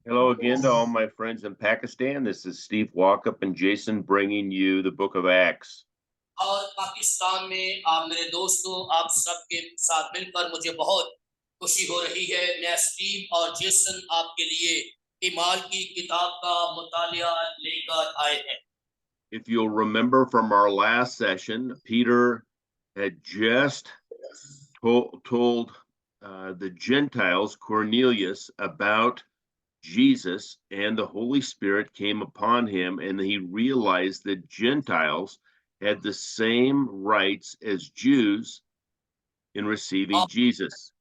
Hello again to all my friends in Pakistan. This is Steve Walkup and Jason bringing you the book of Acts. और पाकिस्तान में आप मेरे दोस्तों आप सबके साथ मिलकर मुझे बहुत खुशी हो रही है। मैं स्टीव और जेसन आपके लिए ईमाल की किताब का मुतालिया लेकर आए हैं। If you'll remember from our last session, Peter had just told the Gentiles, Cornelius, about Jesus, and the Holy Spirit came upon him, and he realized that Gentiles had the same rights as Jews in receiving Jesus.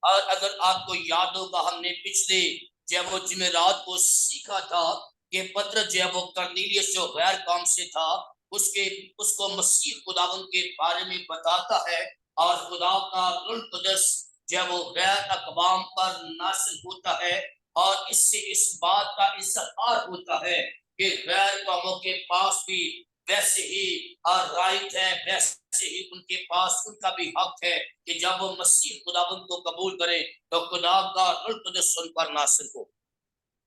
और अगर आपको याद होगा हमने पिछले जब वो जुमेरात को सीखा था कि पत्र जब वो कर्नेलियस जो गैर कौम से था उसके उसको मसीह खुदावन के बारे में बताता है और खुदा का रूह कुदस जब वो गैर अकवाम पर नासिल होता है और इससे इस बात का इजहार होता है कि गैर कौमों के पास भी वैसे ही राइट है, वैसे ही उनके पास उनका भी हक है कि जब वो मसीह खुदावंद को कबूल करें तो खुदा का रूह कुदस उन पर नासिल हो।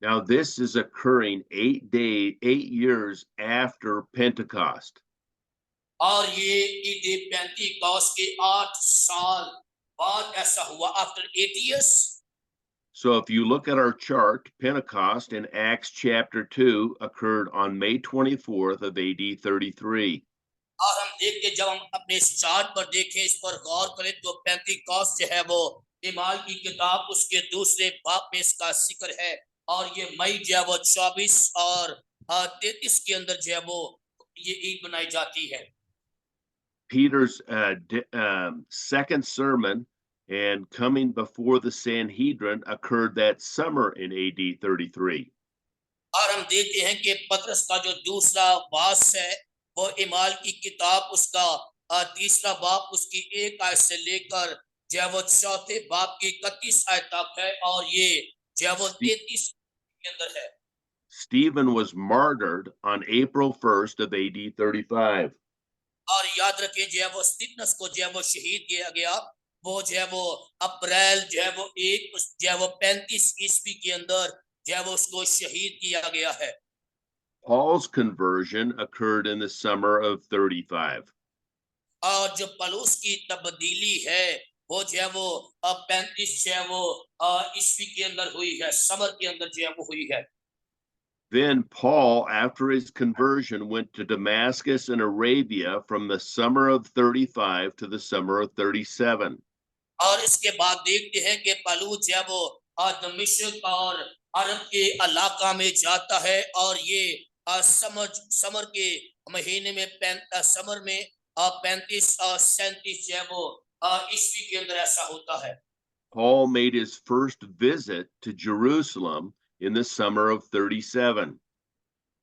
Now, this is occurring 8 years after Pentecost. और ये ईद पेंतीकोस्त के 8 साल बाद ऐसा हुआ, after 8 years। So, if you look at our chart, Pentecost in Acts chapter 2 occurred on May 24th of AD 33. और हम देखते जब हम अपने इस चार्ट पर देखें, इस पर गौर करें तो पेंतीकोस्त जो है वो ईमाल की किताब उसके दूसरे बाब में इसका जिक्र है और ये मई जो है वो 24 और 33 के अंदर जो है वो ये ईद बनाई जाती है। Peter's second sermon and coming before the Sanhedrin occurred that summer in AD 33. और हम देखते हैं कि पतरस का जो दूसरा वास है वो ईमाल की किताब उसका तीसरा बाब उसकी 1 आयत से लेकर जो वो चौथे बाब की 31 आयत तक है और ये जो वो 33 के अंदर है। Stephen was martyred on April 1st of AD 35. और याद रखिए जो है वो स्तिफनस को जो है वो शहीद किया गया, वो जो है वो अप्रैल जो है वो 1 जो है वो 35 ईस्वी के अंदर जो है वो उसको शहीद किया गया है। Paul's conversion occurred in the summer of 35. और जो पलूस की तब्दीली है वो जो है वो 35 जो है वो ईस्वी के अंदर हुई है, समर के अंदर जो है वो हुई है। Then Paul, after his conversion, went to Damascus in Arabia from the summer of 35 to the summer of 37. और इसके बाद देखते हैं कि पलूस जो है वो दमिश्क और अरब के इलाका में जाता है और ये समर के महीने में समर में 35 और 37 जो है वो ईस्वी के अंदर ऐसा होता है। Paul made his first visit to Jerusalem in the summer of 37.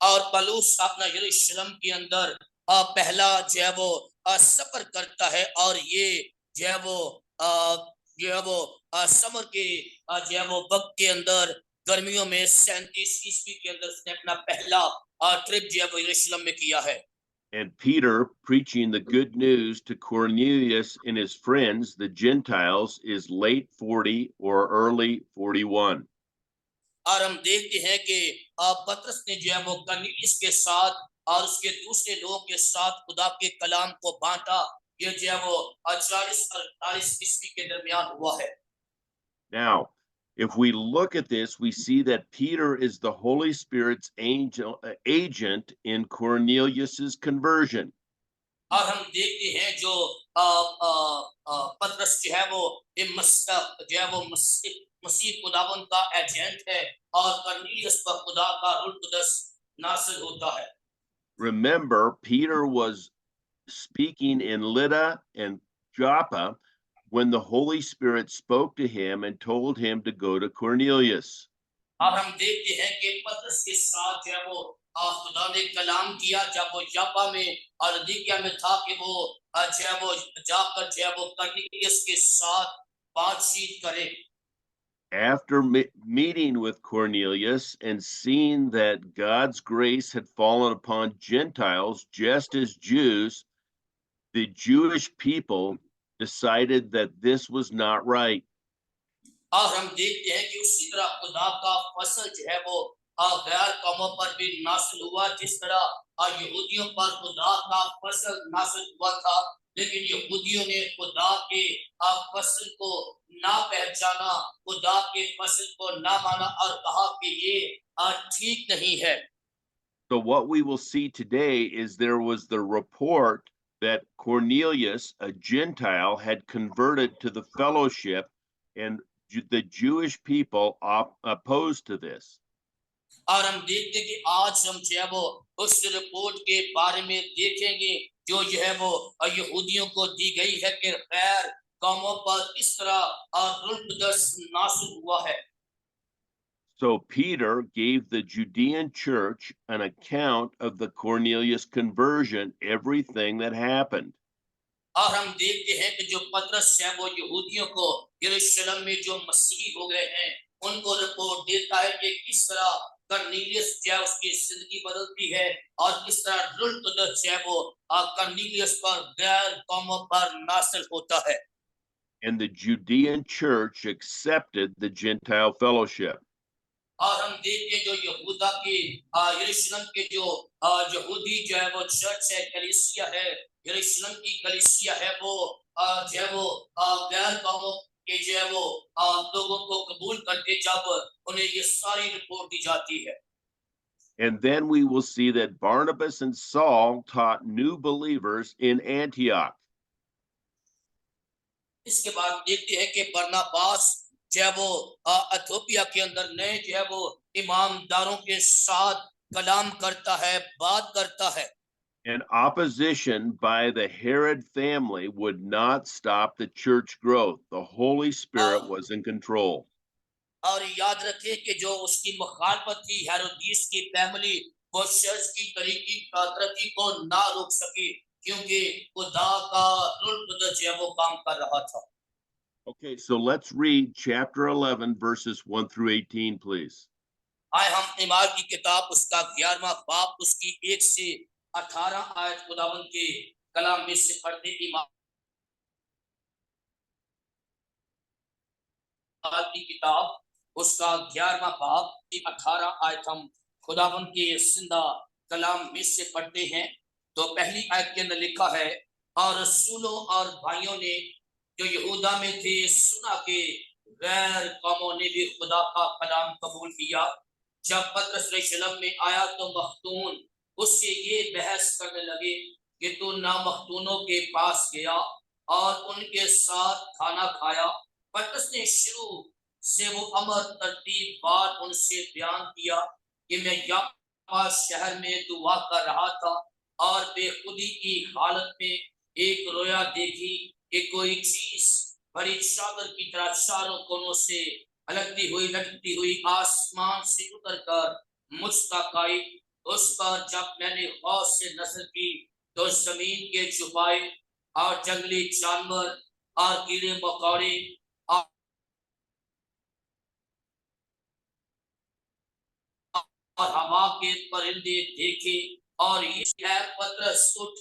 और पलूस अपना यरूशलेम के अंदर पहला जो है वो सफर करता है और ये जो है वो जो है वो समर के जो है वो वक्त के अंदर गर्मियों में 37 ईस्वी के अंदर उसने अपना पहला ट्रिप जो है वो यरूशलेम में किया है। And Peter, preaching the good news to Cornelius and his friends, the Gentiles, is late 40 or early 41. और हम देखते हैं कि पतरस ने जो है वो कर्नेलियस के साथ और उसके दूसरे लोगों के साथ खुदा के कलाम को बांटा। ये जो है वो 40 और 48 ईस्वी के दरमियान हुआ है। Now, if we look at this, we see that Peter is the Holy Spirit's agent in Cornelius's conversion. और हम देखते हैं जो पतरस जो है वो जो है वो मसीह खुदावन का एजेंट है और कर्नेलियस पर खुदा का रूह कुदस नासिल होता है। Remember, Peter was speaking in Lydda and Joppa when the Holy Spirit spoke to him and told him to go to Cornelius. और हम देखते हैं कि पतरस के साथ जो है वो खुदा ने कलाम किया जब वो यापा में और लदीकिया में था कि वो जो है वो जाकर जो है वो कर्नेलियस के साथ बातचीत करे। After meeting with Cornelius and seeing that God's grace had fallen upon Gentiles just as Jews, the Jewish people decided that this was not right. और हम देखते हैं कि उसी तरह खुदा का फसल जो है वो गैर कौमों पर भी नासिल हुआ, जिस तरह यहूदियों पर खुदा का फसल नासिल हुआ था, लेकिन यहूदियों ने खुदा के फसल को ना पहचाना, खुदा के फसल को ना माना और कहा कि ये ठीक नहीं है। So, what we will see today is there was the report that Cornelius, a Gentile, had converted to the fellowship, and the Jewish people opposed to this. और हम देखते हैं कि आज हम जो है वो उस रिपोर्ट के बारे में देखेंगे, जो है वो यहूदियों को दी गई है कि गैर कौमों पर इस तरह रुल्बदस नासिल हुआ है। So Peter gave the Judean church an account of the Cornelius conversion, everything that happened. और हम देखते हैं कि जो पतरस है वो यहूदियों को यरूशलेम में जो मसीही हो गए हैं उनको रिपोर्ट देता है कि किस तरह कर्नीलियस जो है उसकी जिंदगी बदलती है, और किस तरह रुल्बदस जो है वो कर्नीलियस पर गैर कौमों पर नासिल होता है। And the Judean church accepted the Gentile fellowship. और हम देखते जो यहूदा के यरूशलेम के जो यहूदी जो है वो चर्च है, कलीसिया है, यरूशलेम की कलीसिया है, वो जो है वो गैर कौमों के जो है वो लोगों को कबूल करके जब उन्हें ये सारी रिपोर्ट दी जाती है। And then we will see that Barnabas and Saul taught new believers in Antioch. इसके बाद देखते हैं कि बरनबास जो है वो इथियोपिया के अंदर नए जो है वो ईमानदारों के साथ कलाम करता है, बात करता है। And opposition by the Herod family would not stop the church growth. The Holy Spirit और was in control. और याद रखें कि जो उसकी मुखालफत थी हेरोदिस की फैमिली, वो चर्च की तरक्की को ना रोक सकी, क्योंकि खुदा का रूल कुदरत जो है वो काम कर रहा था। Okay, so let's read chapter 11, verses 1 through 18, please. आए हम ईमार की किताब उसका 11वां बाब उसकी 1 से 18 आयत खुदावन के कलाम में से पढ़ते। ईमार की किताब उसका 11वां बाब की 18 आयत हम खुदावन के जिंदा कलाम में से पढ़ते हैं। तो पहली आयत के अंदर लिखा है, और रसूलों और भाइयों ने जो यहूदा में थे सुना कि गैर कौमों ने भी खुदा का कलाम कबूल किया। जब पतरस यरूशलेम में आया तो मख्तून उससे ये बहस करने लगे कि तू ना मख्तूनों के पास गया और उनके साथ खाना खाया। पतरस ने शुरू से वो अमर तरतीब बात उनसे बयान किया कि मैं याफा शहर में दुआ कर रहा था और बेखुदी की हालत में एक रोया देखी कि कोई चीज बड़ी चादर की तरह चारों कोनों से लटकती हुई आसमान से उतरकर मुझ तक आई। उस पर जब मैंने गौर से नजर की तो जमीन के चुपाए और जंगली जानवर और कीड़े मकोड़े और हवा के परिंदे देखे, और ये पतरस उठ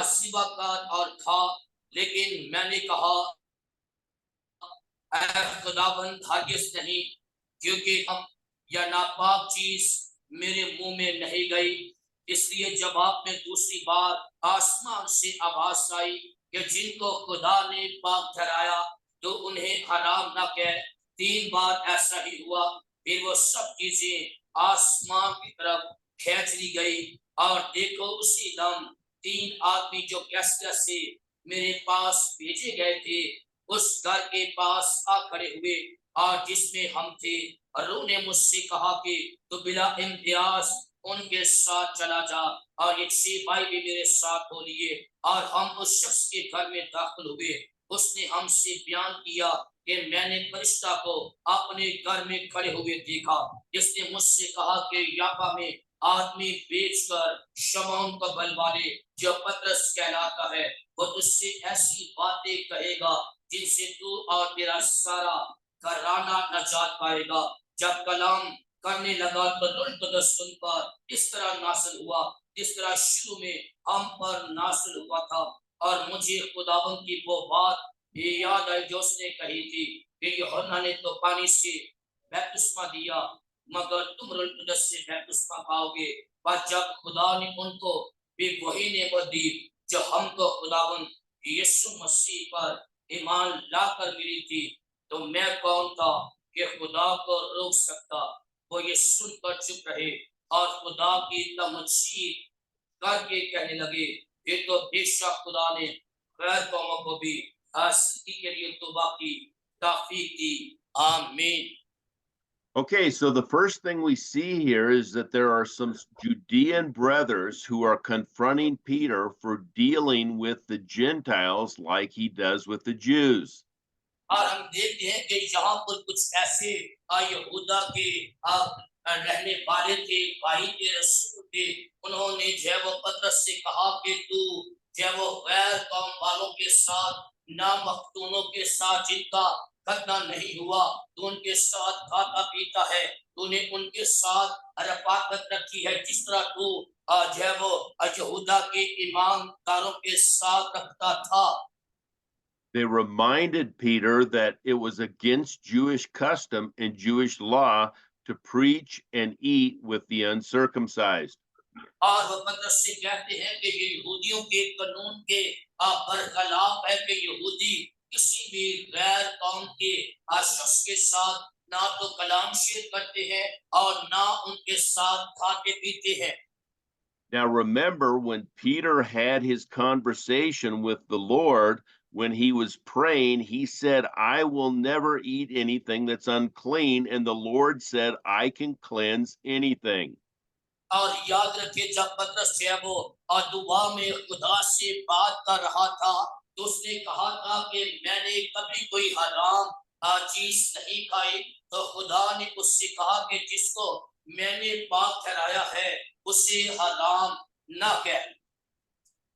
सिवा कर और खा। लेकिन मैंने कहा, खुदाबंद भाग्यस नहीं, क्योंकि हम यह नापाक चीज मेरे मुंह में नहीं गई। इसलिए जवाब में दूसरी बार आसमान से आवाज आई कि जिनको खुदा ने पाक ठहराया तो उन्हें हराम न कह। 3 बार ऐसा ही हुआ। फिर वो सब चीजें आसमान की तरफ खींच ली गई, और देखो उसी दम 3 आदमी जो कैसरिया से मेरे पास भेजे गए थे उस घर के पास आ खड़े हुए, और जिसमें हम थे। और उन्होंने मुझसे कहा कि तू बिला इम्तियाज उनके साथ चला जा। और एक सिपाही भी मेरे साथ हो लिए, और हम उस शख्स के घर में दाखिल हुए। उसने हमसे बयान किया कि मैंने फरिश्ता को अपने घर में खड़े हुए देखा, जिसने मुझसे कहा कि याफा में आदमी बेचकर शमौन को बलवाले जो पतरस कहलाता है, वो तुझसे ऐसी बातें कहेगा जिनसे तू और तेरा सारा घराना नजात पाएगा। जब कलाम करने लगा तो रुल्बदस सुन पर इस तरह नासिल हुआ जिस तरह शुरू में हम पर नासिल हुआ था। और मुझे खुदावन की वो बात ये याद आई जो उसने कही थी कि यूहन्ना ने तो पानी से बपतिस्मा दिया, मगर तुम रूह कुदस से बपतिस्मा पाओगे। पर जब खुदा ने उनको भी वही नेमत दी जो हमको खुदावन यीशु मसीह पर ईमान लाकर मिली थी, तो मैं कौन था कि खुदा को रोक सकता। वो ये सुनकर चुप रहे और खुदा की तमजीद करके कहने लगे, ये तो बेशक खुदा ने गैर कौमों को भी आसिकी के लिए तौबा की तौफीक दी। आमीन। Okay, so the first thing we see here is that there are some Judean brothers who are confronting Peter for dealing with the Gentiles like he does with the Jews. और हम देखते हैं कि यहाँ पर कुछ ऐसे यहूदा के रहने वाले थे, भाई के रसूल थे। उन्होंने जो वो पतरस से कहा कि तू जो वो गैर कौम वालों के साथ, ना मखतूनों के साथ जिनका खतना नहीं हुआ, तो उनके साथ खाता पीता है। तूने उनके साथ रफाकत रखी है, जिस तरह तू जो वो यहूदा के ईमानदारों के साथ रखता था। They reminded Peter that it was against Jewish custom and Jewish law to preach and eat with the uncircumcised. और वो पतरस से कहते हैं कि ये यहूदियों के कानून के बरखलाफ है कि यहूदी किसी भी गैर कौम के शख्स के साथ ना तो कलाम शेयर करते हैं और ना उनके साथ खाते पीते हैं। Now, remember when Peter had his conversation with the Lord, when he was praying, he said, I will never eat anything that's unclean. And the Lord said, I can cleanse anything. और याद रखिए, जब पतरस जो है वो दुआ में खुदा से बात कर रहा था, तो उसने कहा था कि मैंने कभी कोई हराम चीज नहीं खाई। तो खुदा ने उससे कहा कि जिसको मैंने पाक ठहराया है उसे हराम ना कह।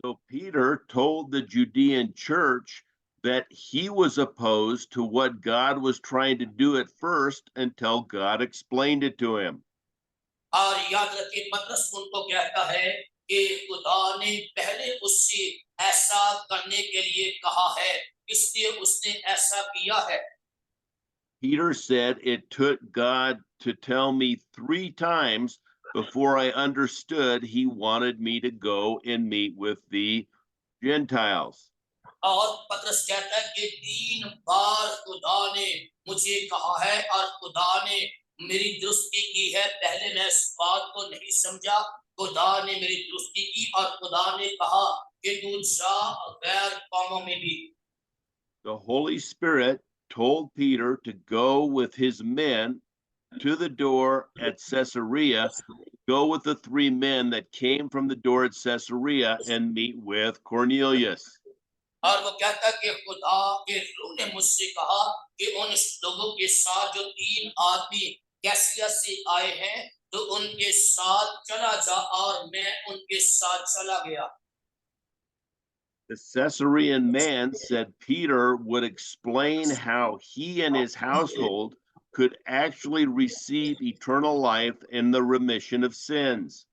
So Peter told the Judean church that he was opposed to what God was trying to do at first until God explained it to him. और याद रखिए, पतरस उनको कहता है कि खुदा ने पहले उससे ऐसा करने के लिए कहा है, इसलिए उसने ऐसा किया है। Peter said it took God to tell me 3 times before I understood he wanted me to go and meet with the Gentiles. और पतरस कहता है कि 3 बार खुदा ने मुझे कहा है और खुदा ने मेरी दुरुस्ती की है। पहले मैं इस बात को नहीं समझा, खुदा ने मेरी दुरुस्ती की और खुदा ने कहा कि तू जा गैर कौमों में भी। The Holy Spirit told Peter to go with his men to the door at Caesarea, go with the 3 men that came from the door at Caesarea and meet with Cornelius. और वो कहता कि खुदा के रूह ने मुझसे कहा कि उन लोगों के साथ जो 3 आदमी कैसरिया से आए हैं, तो उनके साथ चला जा, और मैं उनके साथ चला गया। The Caesarean man said Peter would explain how he and his household could actually receive eternal life and the remission of sins.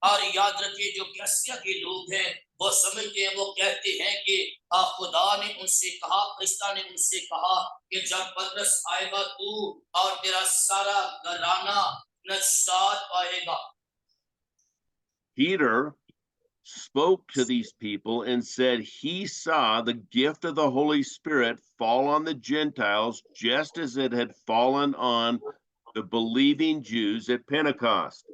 और याद रखिए, जो कैसरिया के लोग हैं वो समझते हैं, वो कहते हैं कि खुदा ने उनसे कहा, फरिश्ता ने उनसे कहा कि जब पतरस आएगा तू और तेरा सारा घराना नजात पाएगा। Peter spoke to these people and said he saw the gift of the Holy Spirit fall on the Gentiles just as it had fallen on the believing Jews at Pentecost.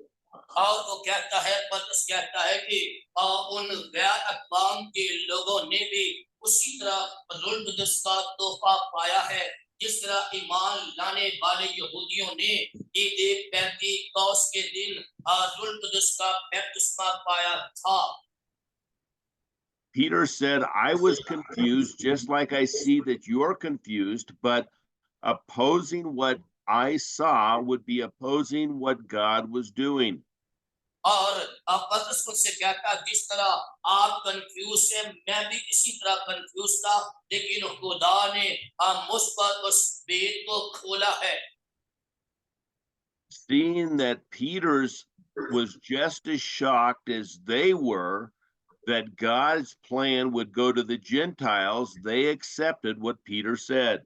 और वो कहता है, पतरस कहता है कि उन गैर अक़वाम के लोगों ने भी उसी तरह रूह कुदस का तोहफा पाया है, जिस तरह ईमान लाने वाले यहूदियों ने ईद पेंतीकोस के दिन रूह कुदस का बपतिस्मा पाया था। Peter said, I was confused just like I see that you're confused, but opposing what I saw would be opposing what God was doing. और पतरस उनसे कहता, जिस तरह आप कंफ्यूज है, मैं भी इसी तरह कंफ्यूज था, लेकिन खुदा ने मुझ पर उस भेद को खोला है। Seeing that Peter's was just as shocked as they were that God's plan would go to the Gentiles, they accepted what Peter said.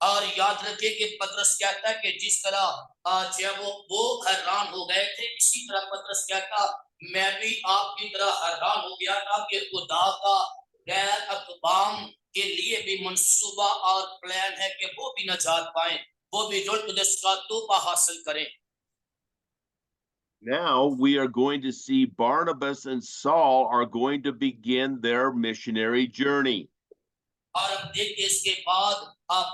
और याद रखिए कि पतरस कहता है कि जिस तरह जब वो हैरान हो गए थे, इसी तरह पतरस कहता मैं भी आपकी तरह हैरान हो गया था कि खुदा का गैर अक़वाम के लिए भी मंसूबा और प्लान है कि वो भी नजात पाए, वो भी रूह कुदस का तोहफा हासिल करें। Now we are going to see Barnabas and Saul are going to begin their missionary journey. और अब देखिए इसके बाद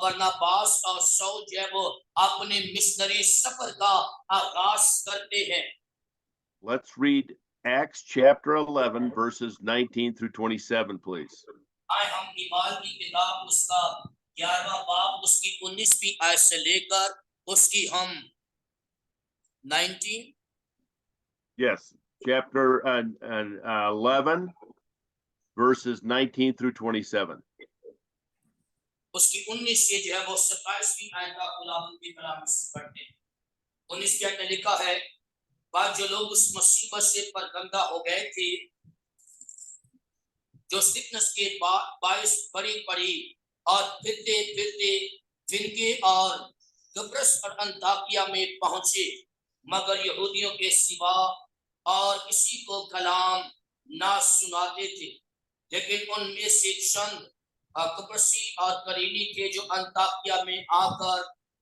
बरनबास और शाऊल जो है वो अपने मिशनरी सफर का आगाज करते हैं। Let's read Acts chapter 11, verses 19 through 27, please. आए हम ईमाल की किताब उसका 11वां बाब उसकी 19वीं आयत से लेकर उसकी हम 19 Yes, chapter 11, verses 19 through 27. उसकी 19 से जो है वो 27वीं आयत का खुदावंद की कलाम से पढ़ते हैं। 19 के अंदर लिखा है, बाद जो लोग उस मुसीबत से परगंदा हो गए थे जो सिकनस के बायस बड़ी पड़ी और फिरते फिरते फिनके और कब्रस और अंताकिया में पहुंचे, मगर यहूदियों के सिवा और किसी को कलाम ना सुनाते थे। लेकिन उनमें से चंद कब्रसी और करीनी थे जो अंताकिया में आकर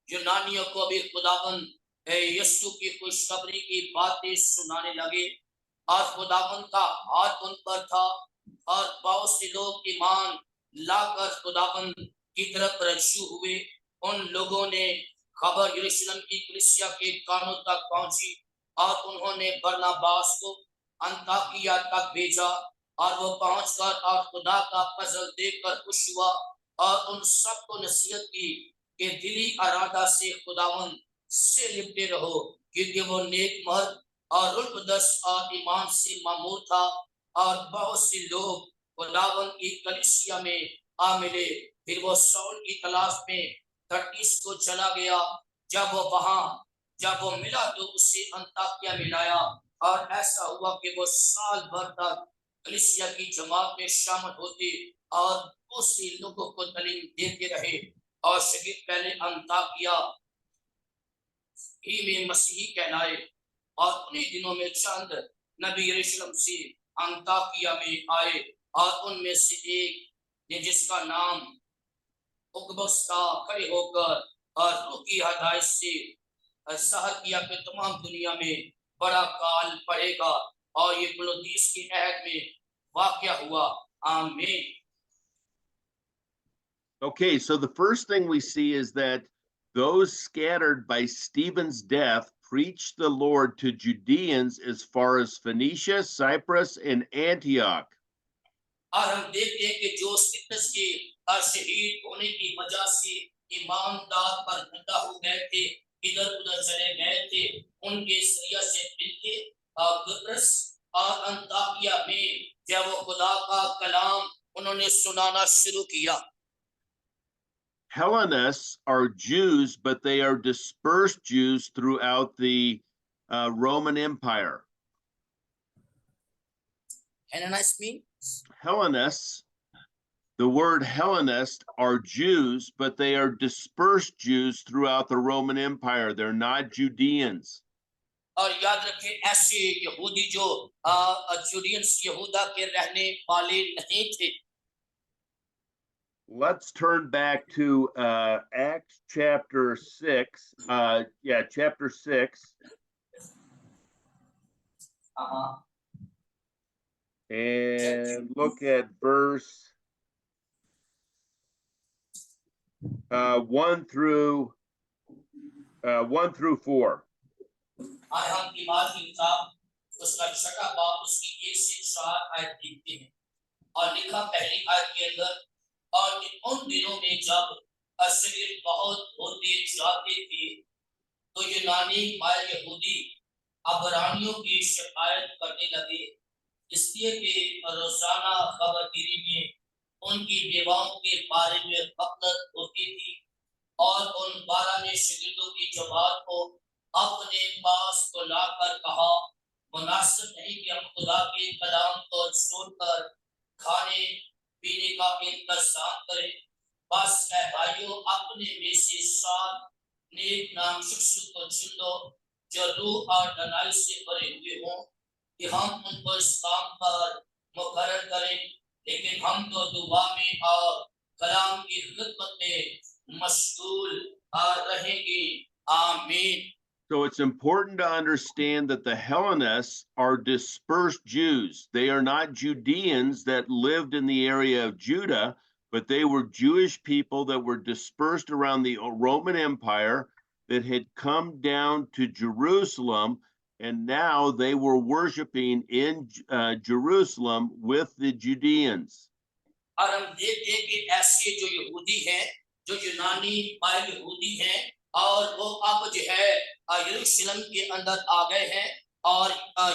यूनानियों को भी खुदावंद यीशु की खुशखबरी की बातें सुनाने लगे और खुदावंद का हाथ उन पर था और बहुत से लोग ईमान लाकर खुदावंद की तरफ रज्जू हुए। उन लोगों ने खबर यरूशलेम की कलीसिया के कानों तक पहुंची और उन्होंने बरनबास को अंताकिया तक भेजा और वो पहुंचकर और खुदा का फजल देखकर खुश हुआ और उन सबको नसीहत की कि दिली इरादा से खुदावंद से लिपटे रहो, क्योंकि वो नेक मर्द और रूह कुदस और ईमान से मामूर था और बहुत से लोग खुदावंद की कलीसिया में आ मिले। फिर वो शाऊल की तलाश में तर्टीस को चला गया। जब वो मिला तो उसे अंताकिया में लाया और ऐसा हुआ कि वो साल भर तक कलीसिया की जमात में शामिल होते और उसी लोगों को तालीम देते रहे और शहीद पहले अंताकिया ही में मसीही कहलाए। और उन्हीं दिनों में चंद नबी यरूशलेम से अंताकिया में आए और उनमें से एक ने जिसका नाम उकबस था खड़े होकर और रूह की हदायत से सहर किया कि तमाम दुनिया में बड़ा काल पड़ेगा और ये बुलंदीस की अहद में वाक़या हुआ। आमीन। Okay, so the first thing we see is that those scattered by Stephen's death preached the Lord to Judeans as far as Phoenicia, Cyprus, and Antioch. और हम देखते हैं कि जो स्तिफनस के शहीद होने की वजह से ईमानदार पर धंधा हो गए थे, इधर उधर चले गए थे, उनके सरिया से मिलके कब्रस और अंताकिया में जब वो खुदा का कलाम उन्होंने सुनाना शुरू किया। Hellenists are Jews, but they are dispersed Jews throughout the Roman Empire. Hellenists mean? Hellenists, the word Hellenist are Jews, but they are dispersed Jews throughout the Roman Empire. They're not Judeans. और याद रखें ऐसे यहूदी जो जुडियंस यहूदा के रहने वाले नहीं थे। Let's turn back to Acts chapter 6. Chapter 6. And look at verse 1 through 4. आज हम ईमाल की किताब उसका छठा बाब उसकी 1 से 4 आयत देखते हैं और लिखा पहली आयत के अंदर, और उन दिनों में जब शरीर बहुत होते जाते थे तो यूनानी माय यहूदी अबरानियों की शिकायत करने लगे, इसलिए कि रोजाना खबरगिरी में उनकी बेवाओं के बारे में गफलत होती थी और उन 12 ने शागिर्दों की जमात को अपने पास को लाकर कहा, मुनासिब नहीं कि हम खुदा के कलाम को छोड़कर खाने पीने का इंतजाम करें, बस ऐ भाइयों अपने में से 7 नेक नाम शिक्षक को चुन लो जो रूह और डराई से भरे हुए हों कि हम उनको इस काम पर मुकर्रर करें, लेकिन हम तो दुआ में और कलाम की खिदमत में मशगूल रहेंगे। आमीन। So it's important to understand that the Hellenists are dispersed Jews. They are not Judeans that lived in the area of Judah, but they were Jewish people that were dispersed around the Roman Empire that had come down to Jerusalem, and now they were worshiping in Jerusalem with the Judeans. और हम देखते हैं कि ऐसे जो यहूदी हैं, जो यूनानी यहूदी हैं, और वो अब जो है यरूशलेम के अंदर आ गए हैं और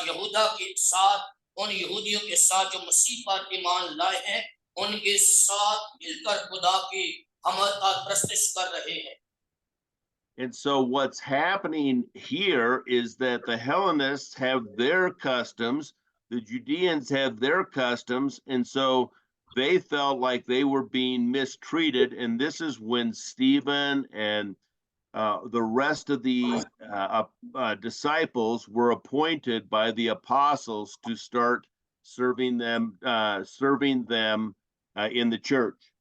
यहूदा के साथ, उन यहूदियों के साथ जो मसीह पर ईमान लाए हैं, उनके साथ मिलकर खुदा की हमद और प्रस्तुत कर रहे हैं। And so what's happening here is that the Hellenists have their customs, the Judeans have their customs, and so they felt like they were being mistreated. And this is when Stephen and the rest of the disciples were appointed by the apostles to start serving them in the church.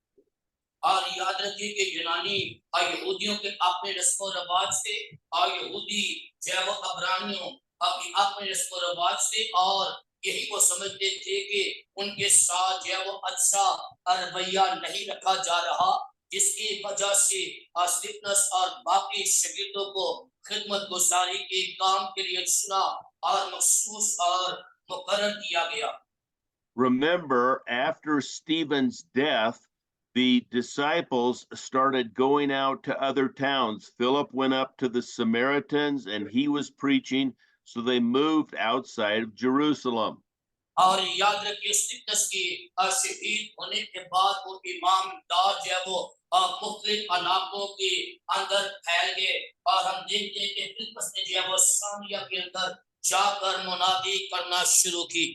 और याद रखिए कि यूनानी और यहूदियों के अपने रस्म और रिवाज थे और यहूदी जो वो अब्रानियों की अपने रस्म और रिवाज थे और यही वो समझते थे कि उनके साथ जो वो अच्छा रवैया नहीं रखा जा रहा, जिसकी वजह से स्टीफनस और बाकी शागिर्दों को खिदमत गुजारी के काम के लिए चुना और मखसूस और मुकर्रर किया गया। Remember, after Stephen's death, the disciples started going out to other towns. Philip went up to the Samaritans and he was preaching, so they moved outside of Jerusalem. और याद रखिए स्टिफनस की शहीद होने के बाद वो ईमानदार जो है वो मुख्तलिफ इलाकों के अंदर फैल गए और हम देखते हैं कि फिलिप्पस ने जो है वो सामरिया के अंदर जाकर मुनादी करना शुरू की।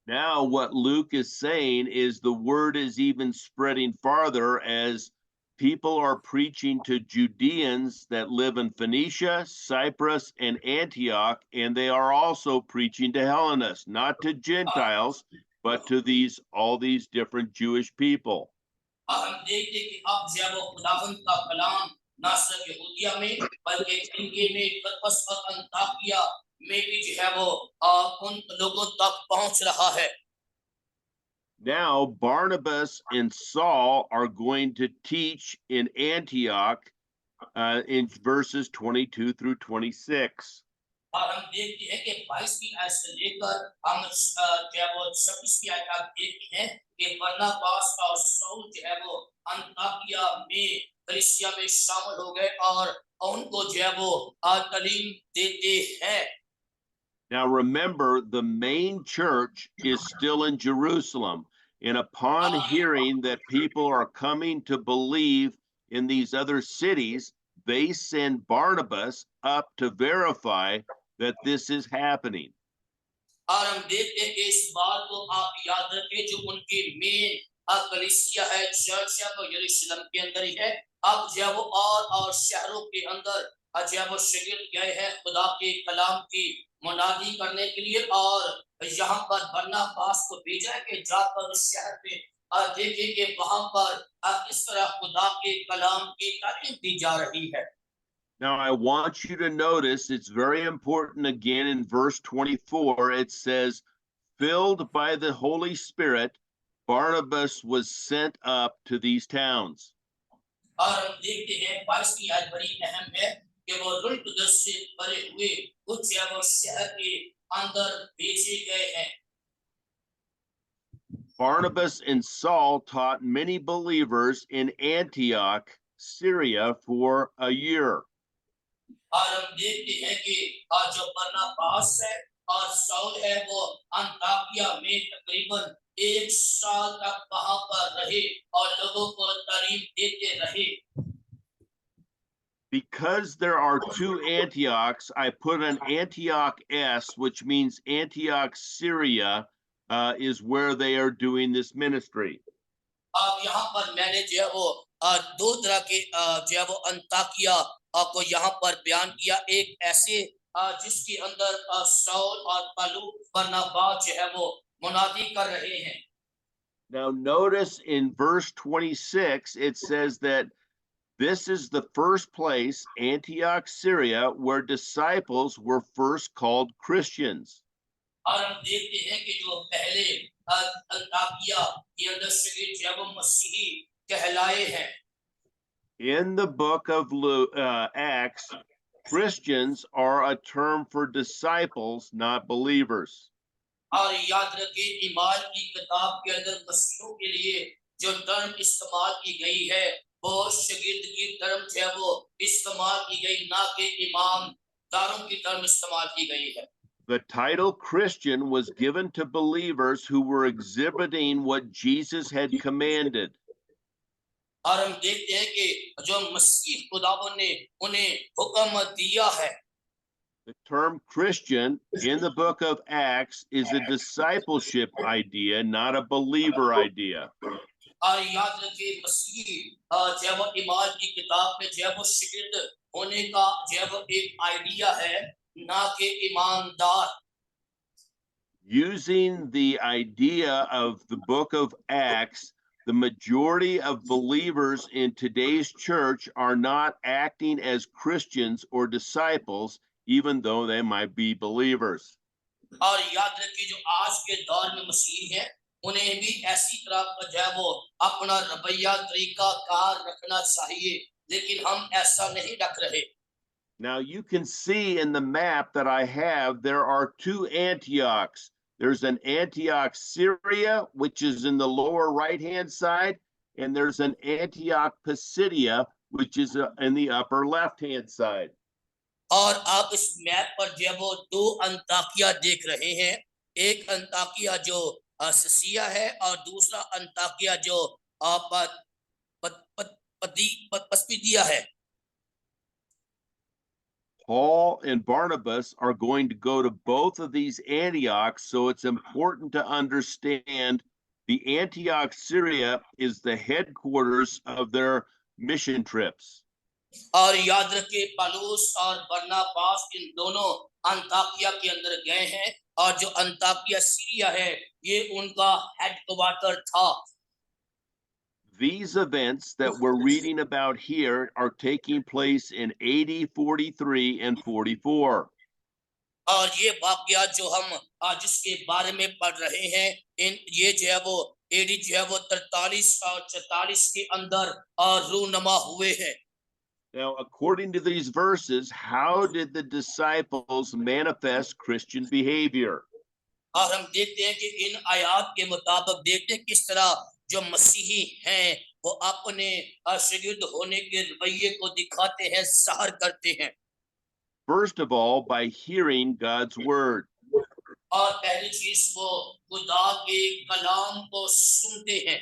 Now, what Luke is saying is the word is even spreading farther as people are preaching to Judeans that live in Phoenicia, Cyprus, and Antioch, and they are also preaching to Hellenists, not to Gentiles, but to all these different Jewish people. और हम देखते हैं कि अब जो है वो खुदावंद का कलाम ना सिर्फ यहूदिया में बल्कि फिलिप्पी में, फिलिप्पस और अंताकिया में भी जो है वो उन लोगों तक पहुंच रहा है। Now, Barnabas and Saul are going to teach in Antioch in verses 22 through 26. और हम देखते हैं कि 22वीं आयत से लेकर हम जो है वो 26वीं आयत तक देखते हैं कि बरनबास और शाऊल जो है वो अंताकिया में कलीसिया में शामिल हो गए और उनको जो है वो तालीम देते हैं। Now remember, the main church is still in Jerusalem. And upon hearing that people are coming to believe in these other cities, they send Barnabas up to verify that this is happening. और हम देखते हैं कि इस बात को आप याद रखें, जो उनकी मेन कलीसिया है, चर्च है, वो यरूशलेम के अंदर ही है। अब जब वो और शहरों के अंदर जब वो शागिर्द गए हैं खुदा के कलाम की मुनादी करने के लिए, और यहाँ पर बरनबास को भेजा कि जाकर उस शहर में देखें कि वहां पर किस तरह खुदा के कलाम की तालीम दी जा रही है। Now, I want you to notice it's very important again in verse 24. It says, filled by the Holy Spirit, Barnabas was sent up to these towns. और हम देखते हैं 22वीं आयत बड़ी अहम है कि वो रूह कुदस से भरे हुए कुछ वो शहर के अंदर भेजे गए हैं। Barnabas and Saul taught many believers in Antioch, Syria, for a year. और हम देखते हैं कि जो बरनबास है और शाऊल है वो अंताकिया में तकरीबन 1 साल तक वहां पर रहे और लोगों को तालीम देते रहे। Because there are two Antiochs, I put an Antioch S, which means Antioch, Syria, is where they are doing this ministry. अब यहाँ पर मैंने जो है वो दो तरह के जो है वो अंताकिया को यहाँ पर बयान किया। एक ऐसे जिसके अंदर शाऊल और पौलुस बरनबास जो है वो मुनादी कर रहे हैं। Now, notice in verse 26, it says that this is the first place, Antioch, Syria, where disciples were first called Christians. और हम देखते हैं कि जो पहले अंताकिया के अंदर शरीर जो है वो मसीही कहलाए हैं। In the book of Acts, Christians are a term for disciples, not believers. और याद रखें ईमान की किताब के अंदर मसीहों के लिए जो टर्म इस्तेमाल की गई है वो शागिर्द की टर्म जो है वो इस्तेमाल की गई, ना कि ईमानदारों की टर्म इस्तेमाल की गई है। The title Christian was given to believers who were exhibiting what Jesus had commanded. और हम देखते हैं कि जो मसीह खुदावन ने उन्हें हुक्म दिया है। The term Christian in the book of Acts is a discipleship idea, not a believer idea. और याद रखिए मसीह जो है वो ईमान की किताब में जो है वो शागिर्द होने का जो है वो एक आइडिया है, ना कि ईमानदार। Using the idea of the book of Acts, the majority of believers in today's church are not acting as Christians or disciples, even though they might be believers. और याद रखिए जो आज के दौर में मसीह है उन्हें भी ऐसी तरह का जो है वो अपना रवैया तरीका कार रखना चाहिए, लेकिन हम ऐसा नहीं रख रहे। Now you can see in the map that I have, there are two Antiochs. There's an Antioch, Syria, which is in the lower right-hand side, and there's an Antioch, Pisidia, which is in the upper left-hand side. और आप इस map पर जो है वो दो अंताकिया देख रहे हैं। एक अंताकिया जो सिसिया है और दूसरा अंताकिया जो पस्पिदिया है। Paul and Barnabas are going to go to both of these Antiochs, so it's important to understand the Antioch, Syria is the headquarters of their mission trips. और याद रखिए पौलुस और बरनबास इन दोनों अंताकिया के अंदर गए हैं, और जो अंताकिया सीरिया है ये उनका हेडक्वार्टर था। These events that we're reading about here are taking place in AD 43 and 44. और ये वाकया जो हम आज जिसके बारे में पढ़ रहे हैं, इन ये जो है वो एडी जो है वो 43 और 44 के अंदर रूनुमा हुए हैं। Now, according to these verses, how did the disciples manifest Christian behavior? और हम देखते हैं कि इन आयात के मुताबिक देखते हैं किस तरह जो मसीही हैं वो अपने शागिर्द होने के रवैये को दिखाते हैं, ज़ाहिर करते हैं। First of all, by hearing God's word. और पहली चीज वो खुदा के कलाम को सुनते हैं।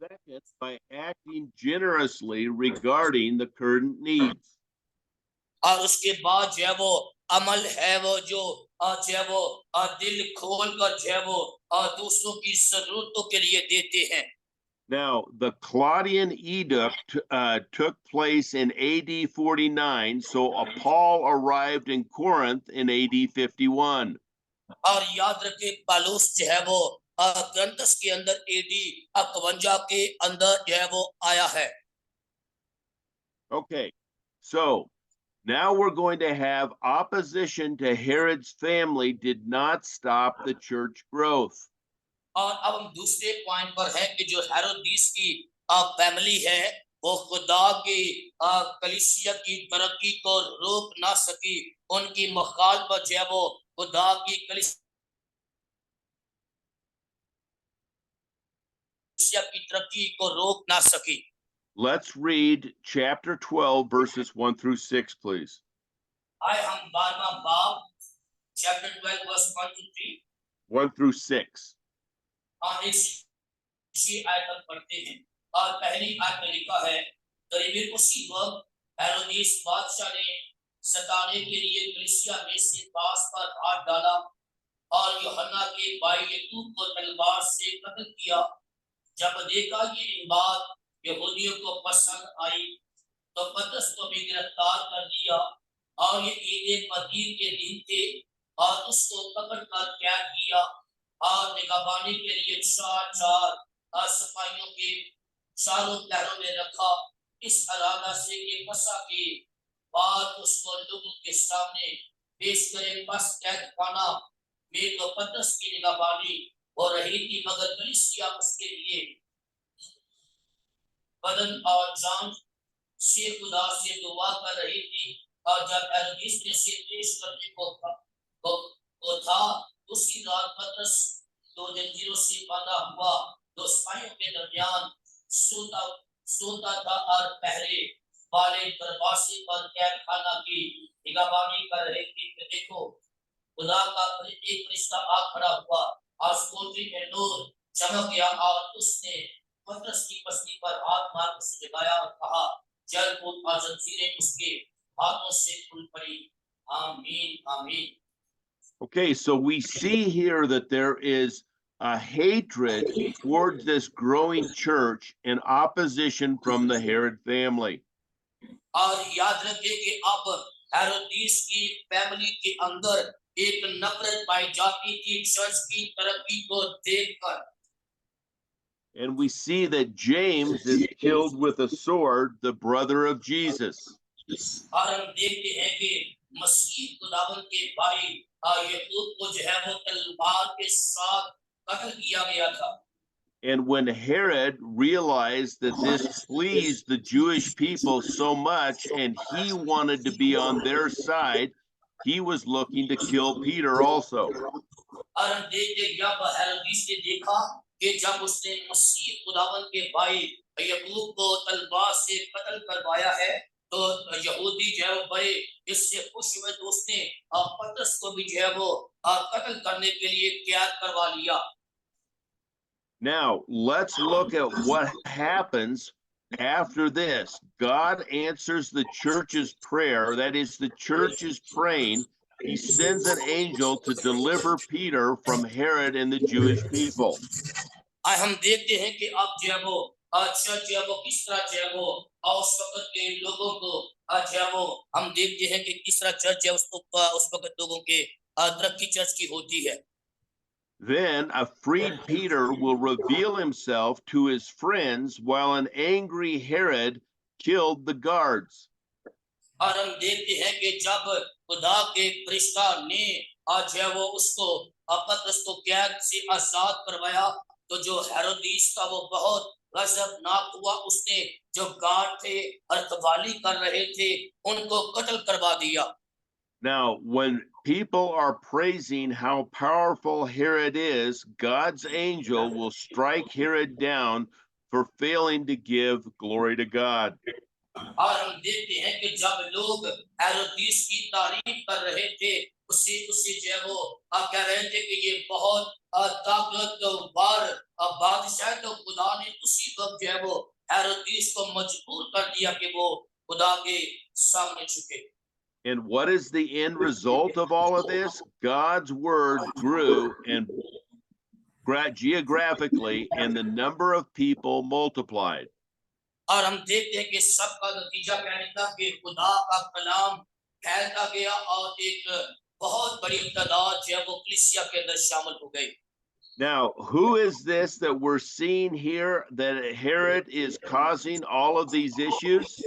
Second, by acting generously regarding the current needs. और उसके बाद जो है वो अमल है वो जो है वो दिल खोल कर जो है वो दूसरों की जरूरतों के लिए देते हैं। Now, the Claudian edict took place in AD 49, so Paul arrived in Corinth in AD 51. और याद रखे पौलुस जो है वो कुरिन्थस के अंदर एडी 51 के अंदर जो है वो आया है। Okay, so now we're going to have opposition to Herod's family did not stop the church growth. और अब हम दूसरे पॉइंट पर हैं कि जो हेरोदिस की फैमिली है वो खुदा की कलीसिया की तरक्की को रोक ना सकी। उनकी मुखालफत जो है वो खुदा की कलीसिया की तरक्की को रोक ना सकी। Let's read chapter 12, verses 1 through 6, please. आए हम 12वां बाब chapter 12 verse 1 to 3 1 through 6. और इसी आयत तक पढ़ते हैं। और पहली आयत में लिखा है, करीब उसी वक्त हेरोदिस बादशाह ने सताने के लिए कलीसिया में से पास पर हाथ डाला और यूहन्ना के भाई याकूब को तलवार से कत्ल किया। जब देखा ये बात यहूदियों को पसंद आई तो पतरस को भी गिरफ्तार कर दिया और ये ईद फतीर के दिन थे और उसको पकड़कर कैद किया और निगहबानी के लिए चार चार सिपाहियों के चारों पैरों में रखा इस इरादा से कि फसा के बाद उसको लोगों के सामने पेश करे। बस कैद खाना में तो पतरस की निगहबानी हो रही थी मगर कलीसिया उसके लिए बदन और जान से खुदा से दुआ कर रही थी और जब हेरोदेस ने उसे पेश करने को था उसी रात पतरस दो जंजीरों से बांधा हुआ दो सिपाहियों के दरमियान सोता था और पहरे वाले दरवाजे पर कैद खाना की निगहबानी कर रहे थे। देखो खुदा का एक फरिश्ता आ खड़ा हुआ और कोठरी में नूर चमक गया और उसने पतरस की पसली पर हाथ मार उसे जगाया और कहा चल उठ और जंजीरें उसके हाथों से खुल पड़ी। आमीन आमीन। Okay, so we see here that there is a hatred towards this growing church and opposition from the Herod family. और याद रखें कि अब हेरोदेस की फैमिली के अंदर एक नफरत पाई जाती थी चर्च की तरक्की को देखकर। And we see that James is killed with a sword, the brother of Jesus. और हम देखते हैं कि मसीह खुदावन के भाई याकूब को जो है वो तलवार के साथ कत्ल किया गया था। And when Herod realized that this pleased the Jewish people so much and he wanted to be on their side, he was looking to kill Peter also. और हम देखते जब हेरोदेस ने देखा कि जब उसने मसीह खुदावन के भाई याकूब को तलवार से कत्ल करवाया है तो यहूदी जो है वो बड़े इससे खुश हुए तो उसने पतरस को भी जो है वो कत्ल करने के लिए कैद करवा लिया। Now, let's look at what happens after this. God answers the church's prayer. That is, the church is praying. He sends an angel to deliver Peter from Herod and the Jewish people. हम देखते हैं कि अब जो है वो church जो है वो किस तरह जो है वो उस वक्त के लोगों को जो है वो हम देखते हैं कि किस तरह चर्च है उस वक्त लोगों के तरक्की चर्च की होती है। Then a freed Peter will reveal himself to his friends while an angry Herod killed the guards. और हम देखते हैं कि जब खुदा के फरिश्ता ने आज है वो उसको पतरस को कैद से आजाद करवाया तो जो हेरोदेस था वो बहुत गजबनाक हुआ। उसने जो गार्ड थे रखवाली कर रहे थे उनको कत्ल करवा दिया। Now, when people are praising how powerful Herod is, God's angel will strike Herod down for failing to give glory to God. और हम देखते हैं कि जब लोग हेरोदेस की तारीफ कर रहे थे उसी उसी जो है वो कह रहे थे कि ये बहुत ताकतवर बादशाह तो खुदा ने उसी वक्त जो है वो हेरोदेस को मजबूर कर दिया कि वो खुदा के सामने झुके। And what is the end result of all of this? God's word grew and geographically, and the number of people multiplied. और हम देखते हैं कि सबका नतीजा क्या निकला कि खुदा का कलाम फैलता गया और एक बहुत बड़ी तादाद जो है वो कलीसिया के अंदर शामिल हो गई। Now, who is this that we're seeing here that Herod is causing all of these issues?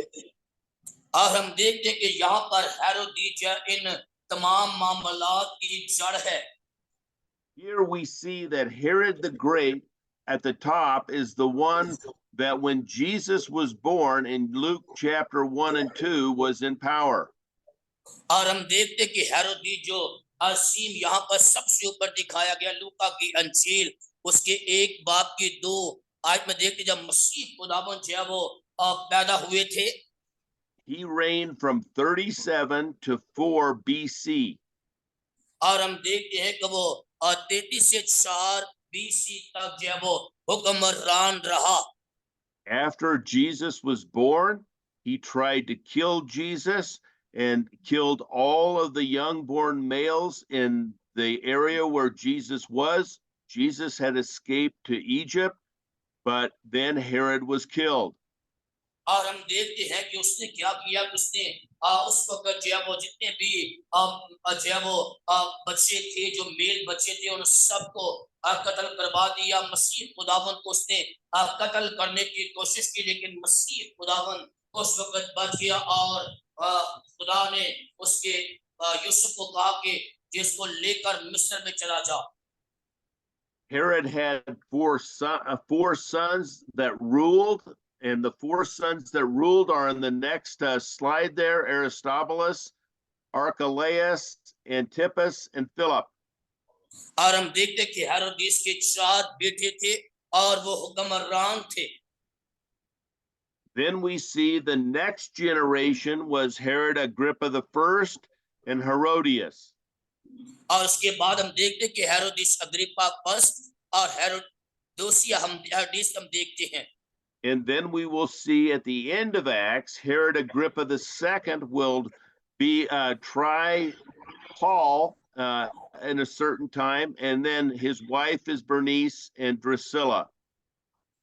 और हम देखते हैं कि यहाँ पर हेरोदेस इन तमाम मामलात की जड़ है। Here we see that Herod the Great at the top is the one that when Jesus was born in Luke chapter 1 and 2 was in power. और हम देखते हैं कि हेरोदेस जो असीम यहाँ पर सबसे ऊपर दिखाया गया लूका की अंजील उसके एक बाब की 2 आयत में देखते जब मसीह खुदावन जो है वो पैदा हुए थे। He reigned from 37 to 4 BC. और हम देखते हैं कि वो 33 से 4 BC तक जो है वो हुक्मरान रहा। After Jesus was born, he tried to kill Jesus and killed all of the young-born males in the area where Jesus was. Jesus had escaped to Egypt, but then Herod was killed. और हम देखते हैं कि उसने क्या किया कि उसने उस वक्त जो है वो जितने भी जो है वो बच्चे थे, जो मेल बच्चे थे, उन सबको कत्ल करवा दिया। मसीह खुदावन को उसने कत्ल करने की कोशिश की, लेकिन मसीह खुदावन उस वक्त बच गया और खुदा ने उसके यूसुफ को कहा कि जिसको लेकर मिस्र में चला जा। Herod had four sons that ruled, and the four sons that ruled are in the next slide there: Aristobulus, Archelaus, Antipas, and Philip. और हम देखते कि हेरोदेस के 4 बेटे थे और वो हुक्मरान थे। Then we see the next generation was Herod Agrippa the first and Herodias. और उसके बाद हम देखते कि हेरोदेस अग्रिप्पा फर्स्ट और हेरोदेसिया हेरोदेस हम देखते हैं। And then we will see at the end of Acts, Herod Agrippa the second will be try Paul in a certain time, and then his wife is Bernice and Drusilla.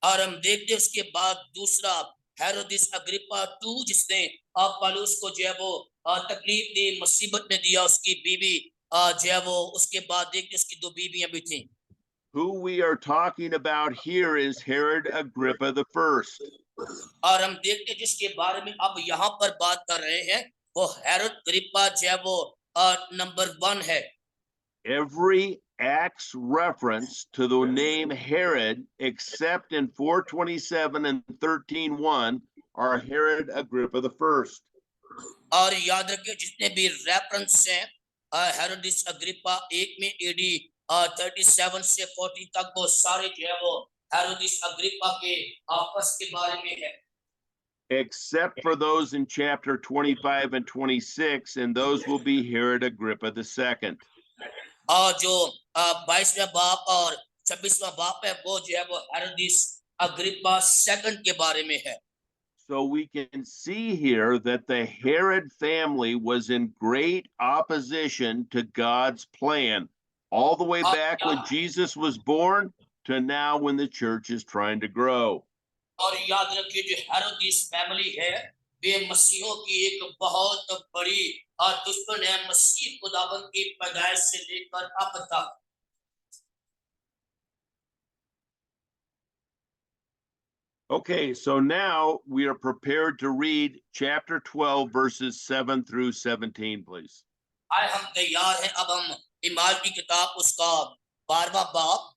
और हम देखते उसके बाद दूसरा हेरोदेस अग्रिप्पा 2 जिसने पौलुस को जो है वो तकलीफ दी, मुसीबत में दिया, उसकी बीवी जो है वो, उसके बाद देखते उसकी 2 बीवियां भी थी। Who we are talking about here is Herod Agrippa the first. और हम देखते जिसके बारे में अब यहाँ पर बात कर रहे हैं वो हेरोद अग्रिप्पा जो है वो नंबर 1 है। Every Acts reference to the name Herod, except in 427 and 13:1, are Herod Agrippa the first. और याद रखिए जितने भी रेफरेंस हैं हेरोदेस अग्रिप्पा 1 में एडी 37 से 40 तक, वो सारे जो है वो हेरोदेस अग्रिप्पा के आपस के बारे में है। Except for those in chapter 25 and 26, and those will be Herod Agrippa the second. और जो 22वां बाप और 26वां बाप है वो जो है वो हेरोदेस अग्रिप्पा सेकंड के बारे में है। So we can see here that the Herod family was in great opposition to God's plan, all the way back when Jesus was born to now when the church is trying to grow. और याद रखिए जो हेरोदेस family है वे मसीहों की एक बहुत बड़ी दुश्मन है, मसीह खुदावंद की पैदाइश से लेकर अब तक। Okay, so now we are prepared to read chapter 12, verses 7 through 17, please. आए हम तैयार हैं, अब हम इमाल की किताब उसका 12वां बाप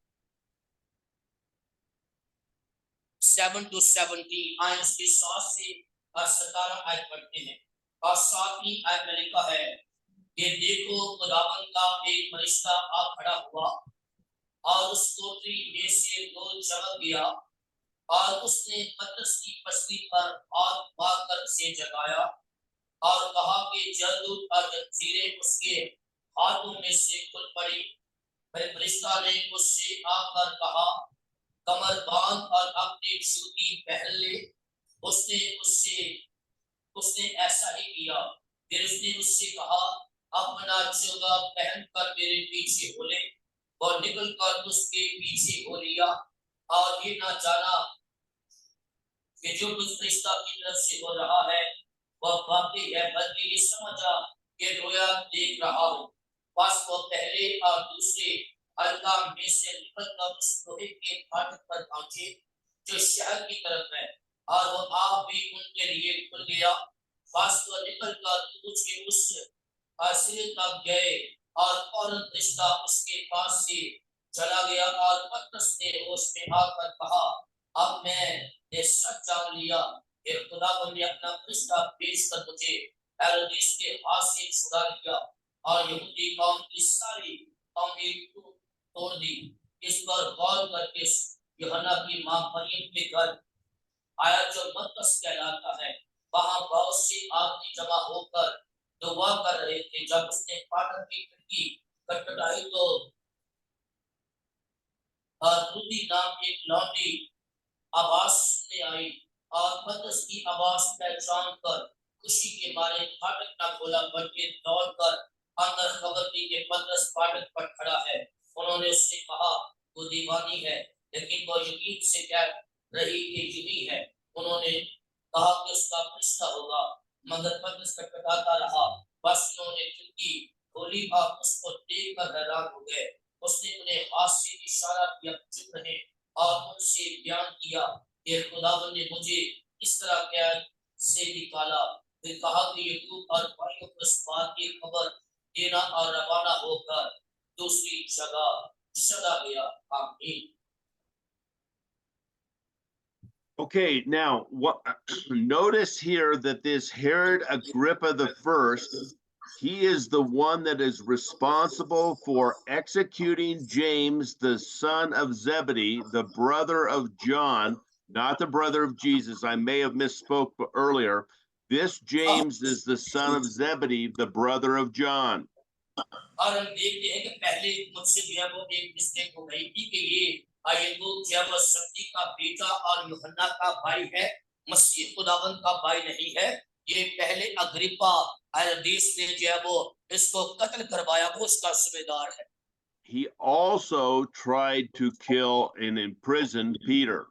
7 to 17 आए उसके 7 से 17 आयत पढ़ते हैं। और 7वीं आयत में लिखा है, ये देखो खुदावंद का एक फरिश्ता आ खड़ा हुआ और उस कोठरी में से दो चमक गया और उसने पतरस की पसली पर हाथ मारकर उसे जगाया और कहा कि जलदूत और जंजीरें उसके हाथों में से खुल पड़ी। फरिश्ता ने उससे आकर कहा, कमर बांध और अपनी जूती पहन ले। उसने ऐसा ही किया। फिर उसने उससे कहा, अपना चोगा पहनकर मेरे पीछे हो ले। वह निकलकर उसके पीछे हो लिया और ये ना जाना कि जो कुछ फरिश्ता की तरफ से हो रहा है वह वाकई है, बल्कि ये समझा कि रोया देख रहा हूँ। बस वह पहले और दूसरे हल्का में से निकलकर उस लोहे के फाटक पर पहुंचे जो शहर की तरफ है, और वह आप भी उनके लिए खुल गया। बस वह निकलकर उसके उस सिरे तक गए और फौरन फरिश्ता उसके पास से चला गया और पतरस ने होश में आकर कहा, अब मैं सच जान लिया कि खुदावंद ने अपना फरिश्ता भेज कर मुझे हेरोदेस के हाथ से छुड़ा लिया और यहूदी कौम की सारी कौमें तोड़ दी। इस पर गौर करके यूहन्ना की मां मरियम के घर आया जो मरकस कहलाता है। वहां बहुत से आदमी जमा होकर दुआ कर रहे थे। जब उसने फाटक की खिड़की खटखटाई तो रूदी नाम एक लौंडी आवाज सुनने आई और पतरस की आवाज पहचान कर खुशी के मारे फाटक न खोला, बल्कि दौड़कर अंदर खबर दी कि पतरस फाटक पर खड़ा है। उन्होंने उससे कहा, वो दीवानी है, लेकिन वो यकीन से रही ये यूं है। उन्होंने कहा कि उसका रिश्ता होगा, मगर पतरस कटकटाता रहा। बस उन्होंने खिड़की खोली और उसको देखकर हैरान हो गए। उसने उन्हें हाथ से इशारा किया चुप रहे और उनसे बयान किया कि खुदावन ने मुझे इस तरह कैद से निकाला। फिर कहा कि यकूब और भाइयों को इस बात की खबर देना और रवाना होकर दूसरी जगह चला गया। आमीन। Okay, now what notice here that this Herod Agrippa the first, he is the one that is responsible for executing James, the son of Zebedee, the brother of John, not the brother of Jesus. I may have misspoke earlier. This James is the son of Zebedee, the brother of John. और हम देखते हैं कि पहले मुझसे जो है वो एक मिस्टेक हो गई थी कि ये याकूब जो है वो सबदी का बेटा और यूहन्ना का भाई है, मसीह खुदावंद का भाई नहीं है। ये पहले अग्रिप्पा हेरोदेस ने जो है वो इसको कत्ल करवाया, वो उसका सूबेदार है। He also tried to kill and imprison Peter.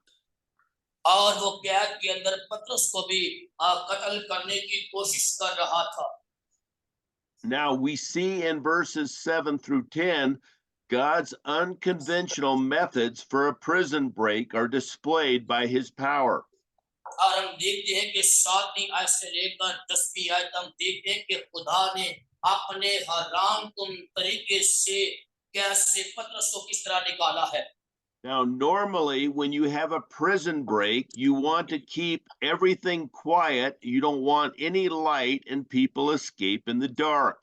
और वो कैद के अंदर पतरस को भी कत्ल करने की कोशिश कर रहा था। Now we see in verses 7 through 10, God's unconventional methods for a prison break are displayed by his power. और हम देखते हैं कि 7वीं आयत से लेकर 10वीं आयत हम देखते हैं कि खुदा ने अपने हराम कुन तरीके से कैसे पतरस को किस तरह निकाला है। Now, normally, when you have a prison break, you want to keep everything quiet. You don't want any light, and people escape in the dark.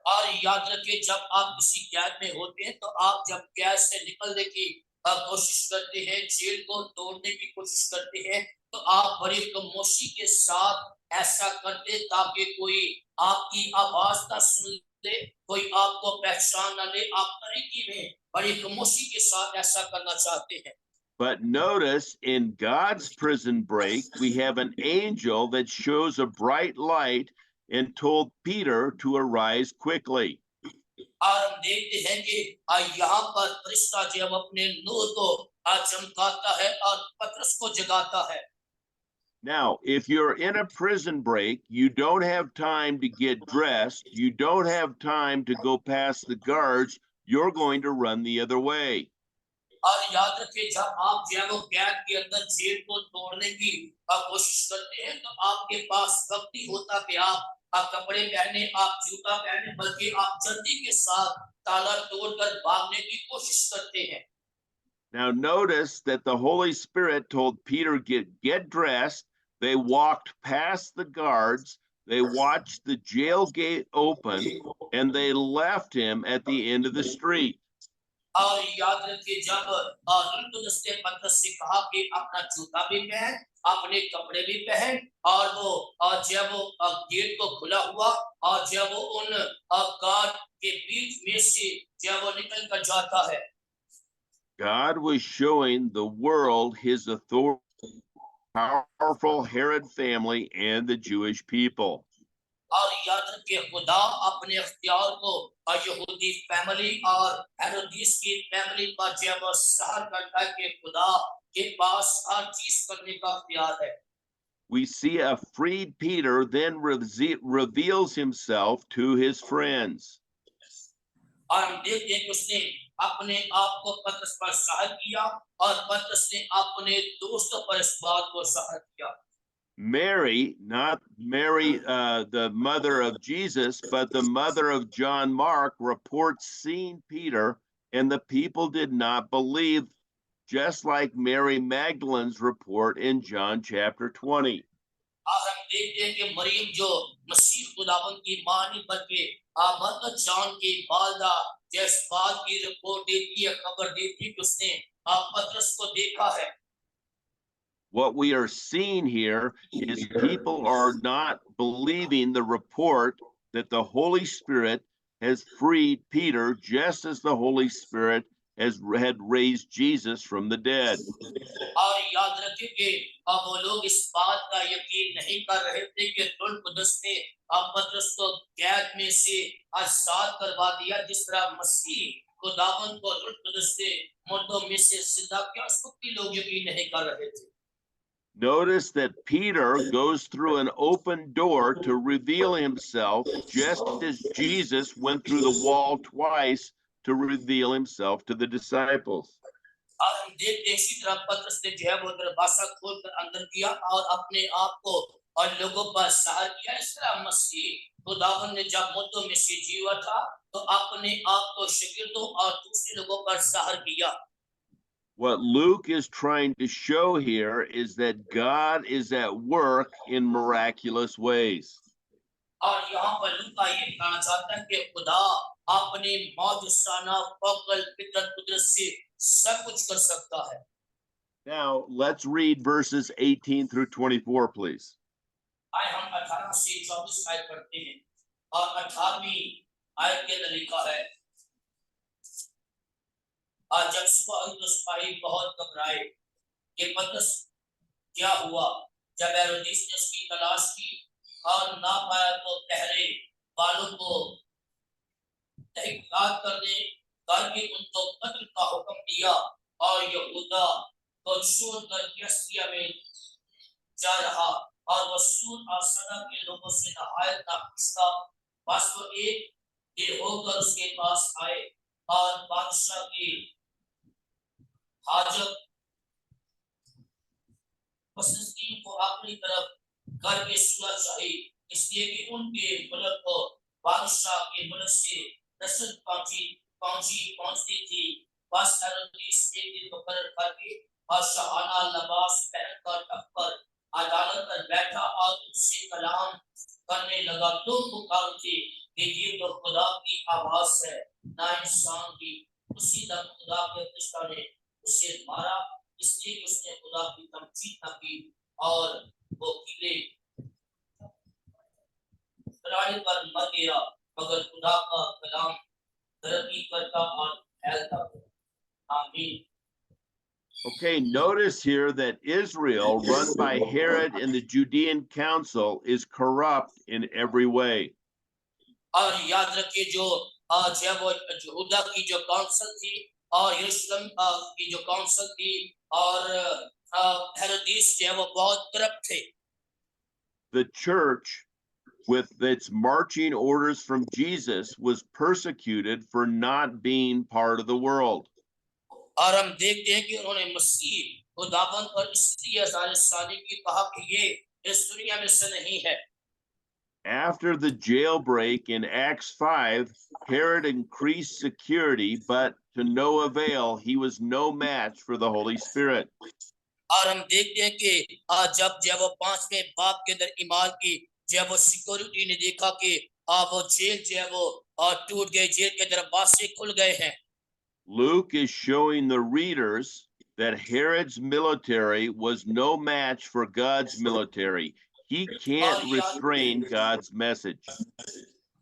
और याद रखिए, जब आप किसी कैद में होते हैं तो आप जब कैद से निकलने की कोशिश करते हैं, जेल को तोड़ने की कोशिश करते हैं, तो आप बड़ी खामोशी के साथ ऐसा करते ताकि कोई आपकी आवाज ना सुन ले, कोई आपको पहचान ना ले। आप तरीके में बड़ी खामोशी के साथ ऐसा करना चाहते हैं। But notice in God's prison break, we have an angel that shows a bright light and told Peter to arise quickly. और हम देखते हैं कि यहाँ पर फरिश्ता जो है वो अपने नूर को चमकाता है और पतरस को जगाता है। Now, if you're in a prison break, you don't have time to get dressed, you don't have time to go past the guards, you're going to run the other way. और याद रखिए, जब आप जो है वो कैद के अंदर जेल को तोड़ने की कोशिश करते हैं तो आपके पास वक्त ही होता कि आप कपड़े पहने, आप जूता पहने, बल्कि आप जल्दी के साथ ताला तोड़कर भागने की कोशिश करते हैं। Now, notice that the Holy Spirit told Peter, get dressed. They walked past the guards, they watched the jail gate open, and they left him at the end of the street. और याद रखिए, जब रुलतुदस ने पतरस से कहा कि अपना जूता भी पहन, अपने कपड़े भी पहन, और वो जब वो गेट को खुला हुआ और जब वो उन गार्ड के बीच में से जब वो निकल कर जाता है। God was showing the world his authority, powerful Herod family and the Jewish people. और याद रखिए, खुदा अपने अख्तियार को यहूदी फैमिली और हेरोदिस की फैमिली पर जब सहर करता है कि खुदा के पास हर चीज करने का अख्तियार है। We see a freed Peter then reveals himself to his friends. और हम देखते हैं कि उसने अपने आप को पतरस पर जाहिर किया और पतरस ने अपने दोस्तों पर इस बात को जाहिर किया। Mary, not Mary, the mother of Jesus, but the mother of John Mark, reports seeing Peter, and the people did not believe, just like Mary Magdalene's report in John chapter 20. और हम देखते हैं कि मरियम जो मसीह खुदावंद की मां नहीं बल्कि मरकत जॉन की वालदा जिस बात की रिपोर्ट देती है, खबर देती है कि उसने पतरस को देखा है। What we are seeing here is people are not believing the report that the Holy Spirit has freed Peter, just as the Holy Spirit had raised Jesus from the dead. और याद रखें कि वो लोग इस बात का यकीन नहीं कर रहे थे कि रूह कुदस ने पतरस को कैद में से आजाद करवा दिया, जिस तरह मसीह खुदावन को जबरदस्ती मुर्दों में से जिंदा किया, उसको भी लोग यकीन नहीं कर रहे थे। Notice that Peter goes through an open door to reveal himself, just as Jesus went through the wall twice to reveal himself to the disciples. और हम देखते हैं इसी तरह पतरस ने जो है वो दरवाजा खोलकर अंदर किया और अपने आप को और लोगों पर सहार किया। इस तरह मसीह खुदावन ने जब मुद्दों में से जीवा था तो अपने आप को शागिर्दों और दूसरे लोगों पर सहार किया। What Luke is trying to show here is that God is at work in miraculous ways. और यहाँ पर लूका ये बताना चाहता है कि खुदा अपने मौजूदाना पकड़ फितरत कुदरत से सब कुछ कर सकता है। Now, let's read verses 18 through 24, please. आए हम 18 से 24 आयत पढ़ते हैं और 18वीं आयत के अंदर लिखा है, आज जब सुबह हुई तो सिपाही बहुत घबराए कि पतरस क्या हुआ। जब हेरोदेस ने उसकी तलाश की और ना पाया तो पहरे वालों को तहकीकात करके उनको कत्ल का हुक्म दिया और यहूदा को छोड़कर कैसरिया में जा रहा और वह सूर और सदा के लोगों से नहायत नाखुश था। बस वो एक देर होकर उसके पास आए और बादशाह की हाजत फलस्तीन को अपनी तरफ करके सुना चाहिए, इसलिए कि उनके मुल्क को बादशाह के मुल्क से रसद पहुंचती थी। बस हेरोदेस एक दिन मुकर्रर करके और शाहाना लिबास पहनकर टप्पर अदालत पर बैठा और उससे कलाम करने लगा। लोग पुकार थे कि ये तो खुदा की आवाज है, ना इंसान की। उसी दम खुदा के फरिश्ता ने उसे मारा, इसलिए कि उसने खुदा की तमजीद न की और वो कीड़े पर मर गया, मगर खुदा का कलाम तरक्की करता और फैलता। आमीन। Okay, notice here that Israel, run by Herod and the Judean council, is corrupt in every way. और याद रखिए जो वो यहूदा की जो काउंसिल थी और यरूशलेम की जो काउंसिल थी और हेरोदेस जो है वो बहुत करप्ट थे। The church, with its marching orders from Jesus, was persecuted for not being part of the world. और हम देखते हैं कि उन्होंने मसीह खुदावन पर इसलिए सारी की कहा कि ये इस दुनिया में से नहीं है। After the jailbreak in Acts 5, Herod increased security, but to no avail. He was no match for the Holy Spirit. और हम देखते हैं कि जब वो 5वें बाप के अंदर ईमान की जब वो सिक्योरिटी ने देखा कि वो जेल जो है वो टूट गए, जेल के दरवाजे खुल गए हैं। Luke is showing the readers that Herod's military was no match for God's military. He can't restrain God's message.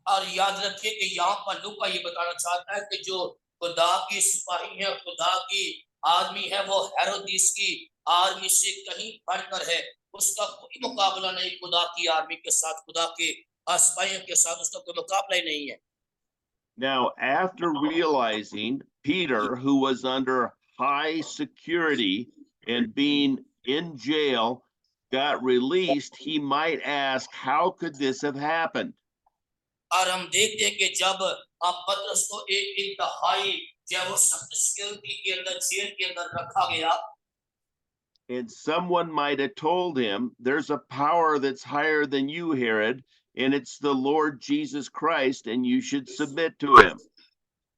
और याद रखिए कि यहाँ पर लूका ये बताना चाहता है कि जो खुदा की सिपाही है, खुदा की आर्मी है, वो हेरोदेस की आर्मी से कहीं बढ़कर है। उसका कोई मुकाबला नहीं खुदा की आर्मी के साथ, खुदा के सिपाहियों के साथ उसका कोई मुकाबला ही नहीं है। Now, after realizing Peter, who was under high security and being in jail, got released, he might ask, how could this have happened? और हम देखते हैं कि जब पतरस को एक इंतहाई जब वो सख्त सिक्योरिटी के अंदर जेल के अंदर रखा गया, and someone might have told him, there's a power that's higher than you, Herod, and it's the Lord Jesus Christ, and you should submit to him.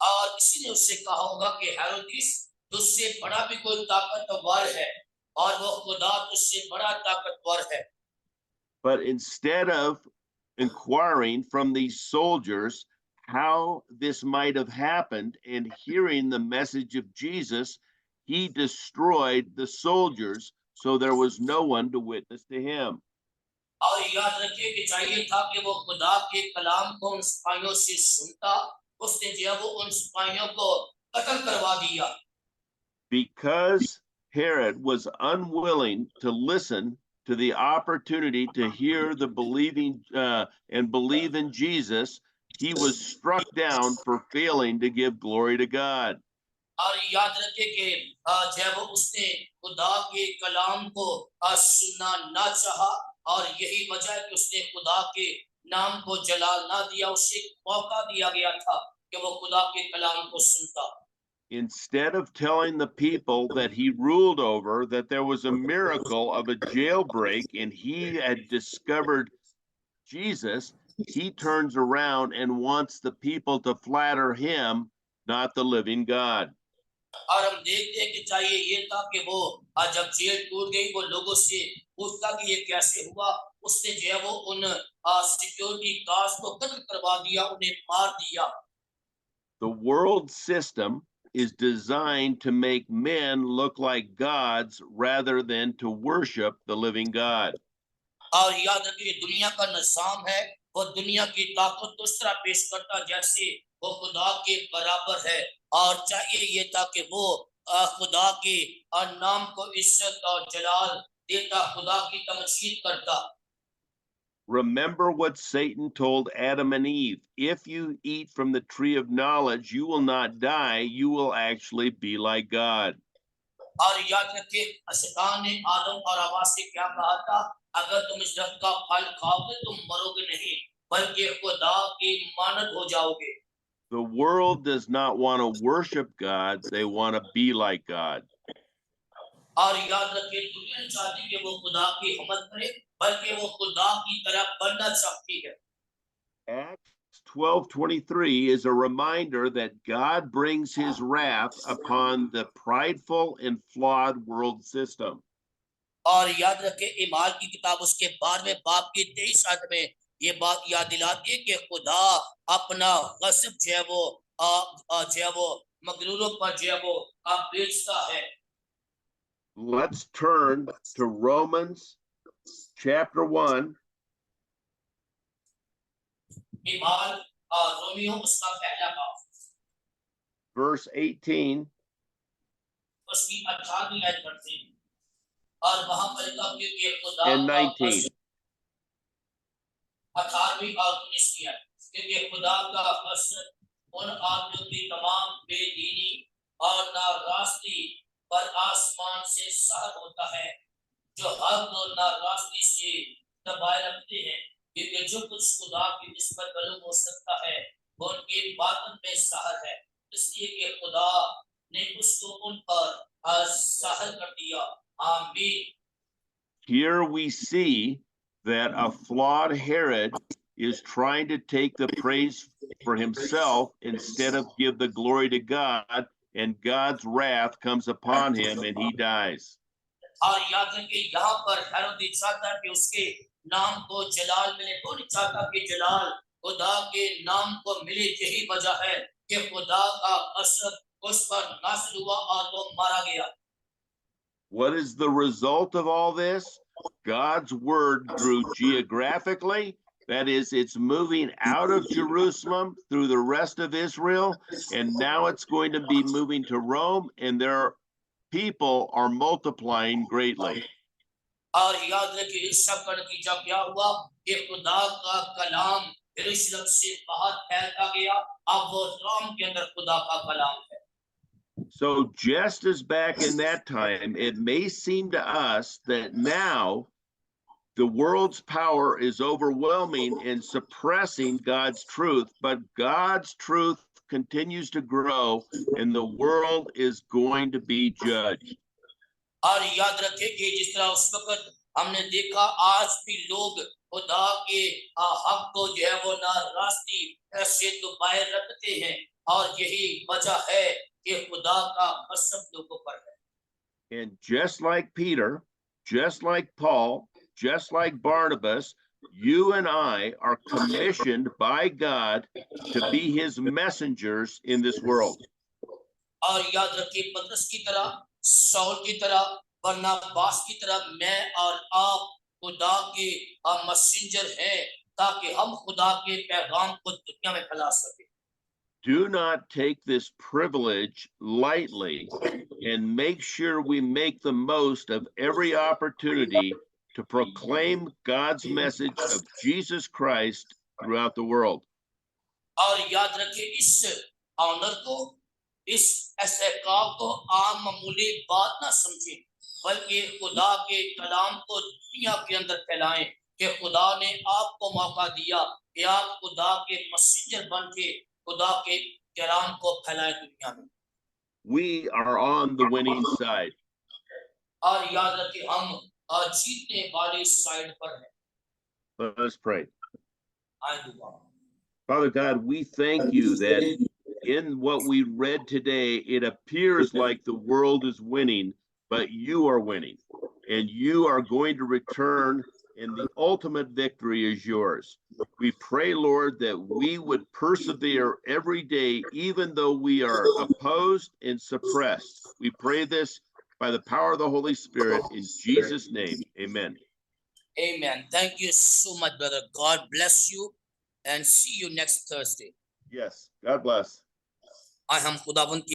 और किसी ने उससे कहा होगा कि हेरोदेस तुझसे बड़ा भी कोई ताकतवर है और वो खुदा तुझसे बड़ा ताकतवर है। But instead of inquiring from these soldiers how this might have happened and hearing the message of Jesus, he destroyed the soldiers, so there was no one to witness to him. और याद रखिए कि चाहिए था कि वो खुदा के कलाम को उन सिपाहियों से सुनता, उसने जो वो उन सिपाहियों को कत्ल करवा दिया। Because Herod was unwilling to listen to the opportunity to hear the believing and believe in Jesus, he was struck down for failing to give glory to God. और याद रखे कि जब उसने खुदा के कलाम को सुनना ना चाहा और यही वजह है कि उसने खुदा के नाम को जलाल ना दिया, उसे मौका दिया गया था कि वो खुदा के कलाम को सुनता। Instead of telling the people that he ruled over that there was a miracle of a jailbreak and he had discovered Jesus, he turns around and wants the people to flatter him, not the living God. और हम देखते हैं कि चाहिए ये था कि वो जब जेल टूट गई वो लोगों से पूछता कि ये कैसे हुआ। उसने जो है वो उन सिक्योरिटी गार्ड्स को कत्ल करवा दिया, उन्हें मार दिया। The world system is designed to make men look like gods rather than to worship the living God. और याद रखिए दुनिया का निजाम है, वो दुनिया की ताकत को उस तरह पेश करता जैसे वो खुदा के बराबर है। और चाहिए ये था कि वो खुदा के नाम को इज्जत और जलाल देता, खुदा की तमजीद करता। Remember what Satan told Adam and Eve. If you eat from the tree of knowledge, you will not die. You will actually be like God. और याद रखिए शैतान ने आदम और हवा से क्या कहा था, अगर तुम इस दरख्त का फल खाओगे तुम मरोगे नहीं बल्कि खुदा की मानद हो जाओगे। The world does not want to worship God, they want to be like God. और याद रखिए दुनिया नहीं चाहती कि वो खुदा की हमद करे बल्कि वो खुदा की तरह बनना चाहती है। Acts 12:23 is a reminder that God brings his wrath upon the prideful and flawed world system. और याद रखें ईमान की किताब उसके 12वें बाब की 23 आयत में ये बात याद दिलाती है कि खुदा अपना गज़ब जो है वो मगरूरों पर जो है वो बेचता है। Let's turn to Romans chapter 1. ईमान रोमियो उसका पहला बाब Verse 18. उसकी 18वीं आयत पढ़ते हैं और वहां पर लिखा कि खुदा And 19. 18वीं और 19वीं आयत, क्योंकि खुदा का कसद उन आदमियों की तमाम बेदीनी और नाराज़गी पर आसमान से सहर होता है जो हक और नाराज़गी से दबाए रखते हैं, क्योंकि जो कुछ खुदा की निस्बत मालूम हो सकता है वो उनकी बातन में सहर है, इसलिए कि खुदा ने उसको उन पर सहर कर दिया। आमीन। Here we see that a flawed Herod is trying to take the praise for himself instead of give the glory to God, and God's wrath comes upon him and he dies. और याद रखिए यहाँ पर हेरोदी चाहता कि उसके नाम को जलाल मिले, वो नहीं चाहता कि जलाल खुदा के नाम को मिले। यही वजह है कि खुदा का असर उस पर नाज़िल हुआ और वो मारा गया। What is the result of all this? God's word grew geographically. That is, it's moving out of Jerusalem through the rest of Israel, and now it's going to be moving to Rome, and their people are multiplying greatly. और याद रखिए इस सब का नतीजा क्या हुआ कि खुदा का कलाम यरूशलेम से बाहर फैलता गया। अब वो रोम के अंदर खुदा का कलाम है। So just as back in that time, it may seem to us that now the world's power is overwhelming and suppressing God's truth, but God's truth continues to grow and the world is going to be judged. और याद रखें कि जिस तरह उस वक्त हमने देखा आज भी लोग खुदा के हक को जो है वो नाराज़गी से दबाए रखते हैं और यही वजह है कि खुदा का असर लोगों पर है। And just like Peter, just like Paul, just like Barnabas, you and I are commissioned by God to be his messengers in this world. और याद रखिए पतरस की तरह, शाऊल की तरह, बरनबास की तरह मैं और आप खुदा के मैसेंजर हैं ताकि हम खुदा के पैगाम को दुनिया में फैला सकें। Do not take this privilege lightly and make sure we make the most of every opportunity to proclaim God's message of Jesus Christ throughout the world. और याद रखिए इस ऑनर को, इस एहकाम को आम मामूली बात ना समझें, बल्कि खुदा के कलाम को दुनिया के अंदर फैलाएं कि खुदा ने आपको मौका दिया कि आप खुदा के मैसेंजर बन के खुदा के कलाम को फैलाएं दुनिया में। We are on the winning side. और याद रखिए हम जीतने वाली साइड पर हैं। Let us pray. आए दुआ। Father God, we thank you that in what we read today, it appears like the world is winning, but you are winning, and you are going to return, and the ultimate victory is yours. We pray, Lord, that we would persevere every day, even though we are opposed and suppressed. We pray this by the power of the Holy Spirit in Jesus' name. Amen. Amen. Thank you so much, brother. God bless you and see you next Thursday. Yes. God bless. I am खुदावंत की